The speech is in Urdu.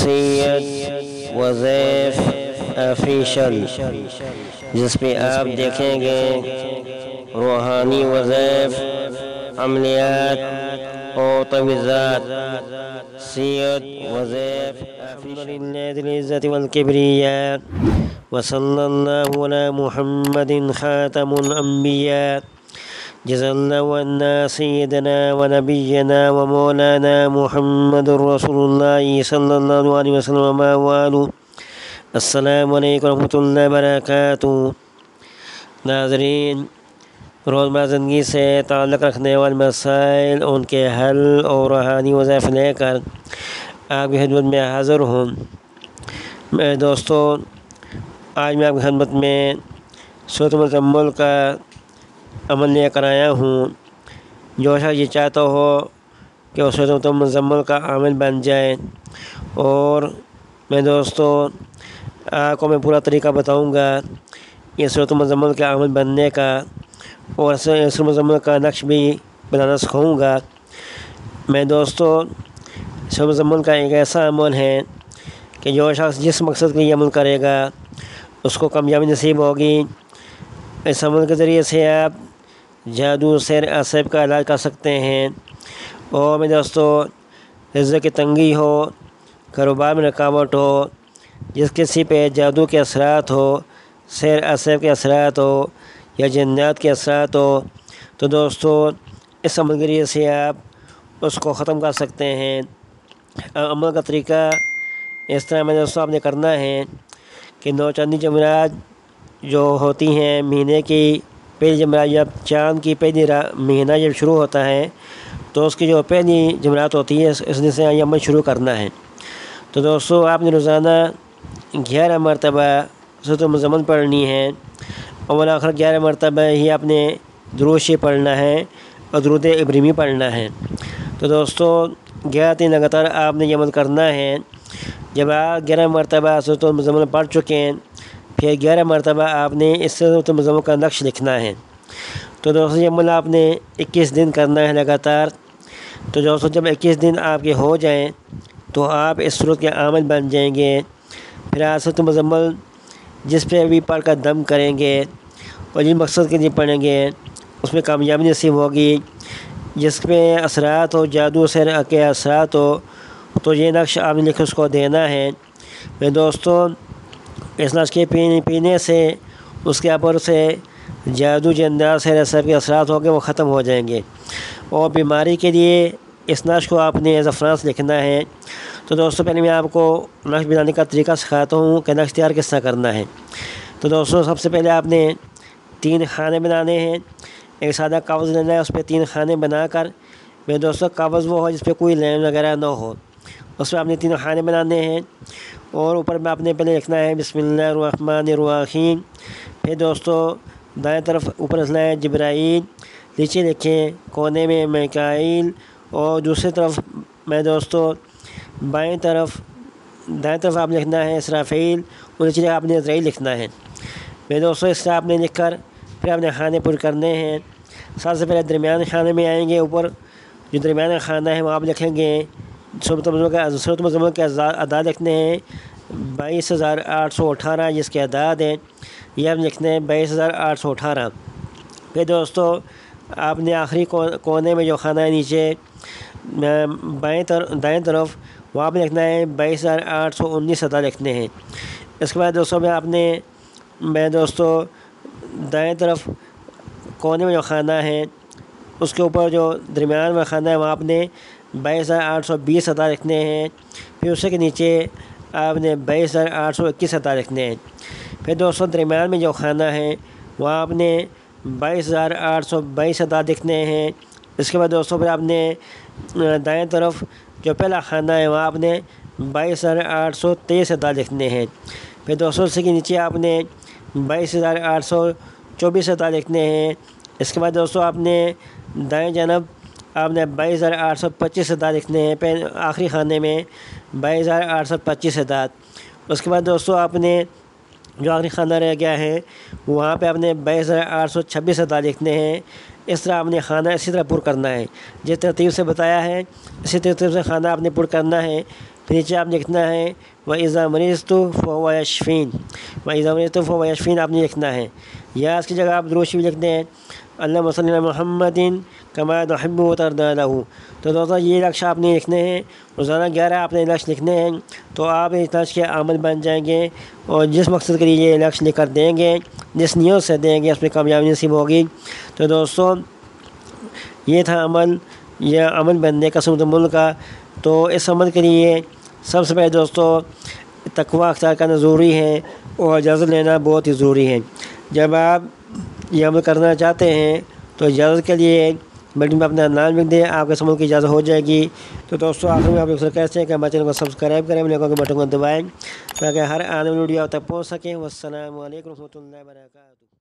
سید وظیف آفیشل، جس پہ آپ دیکھیں گے روحانی وظائف، عملیات اور تجویزات۔ سید وظائف الحمدللہ ذی العزت والکبریاء وصلی اللہ علی محمد خاتم الانبیاء۔ جزا اللہ عنا سیدنا و نبینا و مولانا محمد رسول اللہ صلی اللہ علیہ وسلم وآلہ۔ السلام علیکم ورحمۃ اللہ وبرکاتہ۔ ناظرین، روزمرہ زندگی سے تعلق رکھنے والے مسائل، ان کے حل اور روحانی وظائف لے کر آپ کی خدمت میں حاضر ہوں۔ میرے دوستو، آج میں آپ کی خدمت میں سورۃ المزمل کا عمل لے کر آیا ہوں۔ جو شخص یہ چاہتا ہو کہ وہ سورۃ المزمل کا عامل بن جائے، اور میں دوستو آپ کو میں پورا طریقہ بتاؤں گا یہ سورۃ المزمل کے عامل بننے کا، اور سورۃ المزمل کا نقش بھی بنانا سکھاؤں گا۔ میں دوستو، سورۃ المزمل کا ایک ایسا عمل ہے کہ جو شخص جس مقصد کے لیے عمل کرے گا اس کو کامیابی نصیب ہوگی۔ اس عمل کے ذریعے سے آپ جادو، سحر، عصب کا علاج کر سکتے ہیں، اور میں دوستو رزق کی تنگی ہو، کاروبار میں رکاوٹ ہو، جس کسی پہ جادو کے اثرات ہو، سحر عصب کے اثرات ہو یا جنات کے اثرات ہو، تو دوستو اس عمل کے ذریعے سے آپ اس کو ختم کر سکتے ہیں۔ عمل کا طریقہ اس طرح میں دوستو آپ نے کرنا ہے کہ 9 چاندنی جمعرات جو ہوتی ہیں مہینے کی پہلی جمعرات، جب چاند کی پہلی مہینہ جب شروع ہوتا ہے تو اس کی جو پہلی جمعرات ہوتی ہے اس دن سے یہ عمل شروع کرنا ہے۔ تو دوستو آپ نے روزانہ 11 مرتبہ سورۃ المزمل پڑھنی ہے، اول آخر 11 مرتبہ ہی آپ نے درود شریف پڑھنا ہے اور درود ابراہیمی پڑھنا ہے۔ تو دوستو 11 دن لگاتار آپ نے یہ عمل کرنا ہے۔ جب آپ 11 مرتبہ سورۃ المزمل پڑھ چکے ہیں، پھر 11 مرتبہ آپ نے اس سورۃ المزمل کا نقش لکھنا ہے۔ تو دوستو یہ عمل آپ نے 21 دن کرنا ہے لگاتار۔ تو دوستو جب 21 دن آپ کے ہو جائیں تو آپ اس سورت کے عامل بن جائیں گے۔ پھر آپ سورۃ المزمل جس پہ بھی پڑھ کر دم کریں گے اور جس مقصد کے لیے پڑھیں گے اس میں کامیابی نصیب ہوگی۔ جس پہ اثرات ہو، جادو سحر کے اثرات ہو، تو یہ نقش آپ نے لکھ اس کو دینا ہے۔ میں دوستو اس نقش کے پینے سے اس کے اوپر سے جادو، جنات، سحر عصب کے اثرات ہوں گے وہ ختم ہو جائیں گے۔ اور بیماری کے لیے اس نقش کو آپ نے زعفران لکھنا ہے۔ تو دوستو پہلے میں آپ کو نقش بنانے کا طریقہ سکھاتا ہوں کہ نقش تیار کس طرح کرنا ہے۔ تو دوستو سب سے پہلے آپ نے 3 خانے بنانے ہیں۔ ایک سادہ کاغذ لینا ہے، اس پہ 3 خانے بنا کر، میرے دوستو کاغذ وہ ہو جس پہ کوئی لائن وغیرہ نہ ہو، اس پہ آپ نے 3 خانے بنانے ہیں، اور اوپر میں آپ نے پہلے لکھنا ہے بسم اللہ الرحمن الرحیم۔ پھر دوستو دائیں طرف اوپر لکھنا ہے جبرائیل، نیچے لکھیں کونے میں میکائیل، اور دوسری طرف میں دوستو دائیں طرف آپ لکھنا ہے اسرافیل، اور نیچے آپ نے عزرائیل لکھنا ہے۔ میرے دوستو اس طرح آپ نے لکھ کر پھر آپ نے خانے پر کرنے ہیں۔ سب سے پہلے درمیان خانے میں آئیں گے، اوپر جو درمیان خانہ ہے وہاں آپ لکھیں گے سورۃ المزمل کے اعداد لکھنے ہیں 22,818، جس کے اعداد ہیں یہ آپ لکھنے ہیں 22,818۔ پھر دوستو آپ نے آخری کونے میں جو خانہ ہے نیچے دائیں طرف وہاں پہ لکھنا ہے 22,819 اعداد لکھنے ہیں۔ اس کے بعد دوستو میں دوستو دائیں طرف کونے میں جو خانہ ہے اس کے اوپر جو درمیان میں خانہ ہے وہاں آپ نے 22,820 اعداد لکھنے ہیں۔ پھر اس کے نیچے آپ نے 22,821 اعداد لکھنے ہیں۔ پھر دوستو درمیان میں جو خانہ ہے وہاں آپ نے 22,822 اعداد لکھنے ہیں۔ اس کے بعد دوستو پھر آپ نے دائیں طرف جو پہلا خانہ ہے وہاں آپ نے 22,823 اعداد لکھنے ہیں۔ پھر دوستو اس کے نیچے آپ نے 22,824 اعداد لکھنے ہیں۔ اس کے بعد دوستو آپ نے دائیں جانب آپ نے 22,825 اعداد لکھنے ہیں، آخری خانے میں 22,825 اعداد۔ اس کے بعد دوستو آپ نے جو آخری خانہ رہ گیا ہے وہاں پہ آپ نے 22,826 اعداد لکھنے ہیں۔ اس طرح آپ نے خانہ اسی طرح پر کرنا ہے، جس ترتیب سے بتایا ہے اسی ترتیب سے خانہ آپ نے پر کرنا ہے۔ پھر نیچے آپ نے لکھنا ہے وَإِذَا مَرِضْتُ فَهُوَ يَشْفِينِ، وَإِذَا مَرِضْتُ فَهُوَ يَشْفِينِ آپ نے لکھنا ہے، یا اس کی جگہ آپ درود شریف لکھتے ہیں اللہم صلی علی محمد کما تحب وترضی لہ۔ تو دوستوں یہ لفظ آپ نے لکھنے ہیں، روزانہ 11 آپ نے لفظ لکھنے ہیں، تو آپ اس لفظ کے عامل بن جائیں گے، اور جس مقصد کے لیے یہ لفظ لکھ کر دیں گے، جس نیت سے دیں گے اس میں کامیابی نصیب ہوگی۔ تو دوستوں یہ تھا عمل، یہ عمل بننے کا سنت عمل کا۔ تو اس عمل کے لیے سب سے پہلے دوستوں تقویٰ اختیار کرنا ضروری ہے، اور اجازت لینا بہت ہی ضروری ہے۔ جب آپ یہ عمل کرنا چاہتے ہیں تو اجازت کے لیے بٹن میں اپنا نام لکھ دیں، آپ کے اس عمل کی اجازت ہو جائے گی۔ تو دوستوں آخر میں آپ لوگ کہتے ہیں کہ ہمارے چینل کو سبسکرائب کریں، لوگوں کے بٹن کو دبائیں تاکہ ہر آنے والی ویڈیو آپ تک پہنچ سکیں۔ والسلام علیکم ورحمۃ اللہ وبرکاتہ۔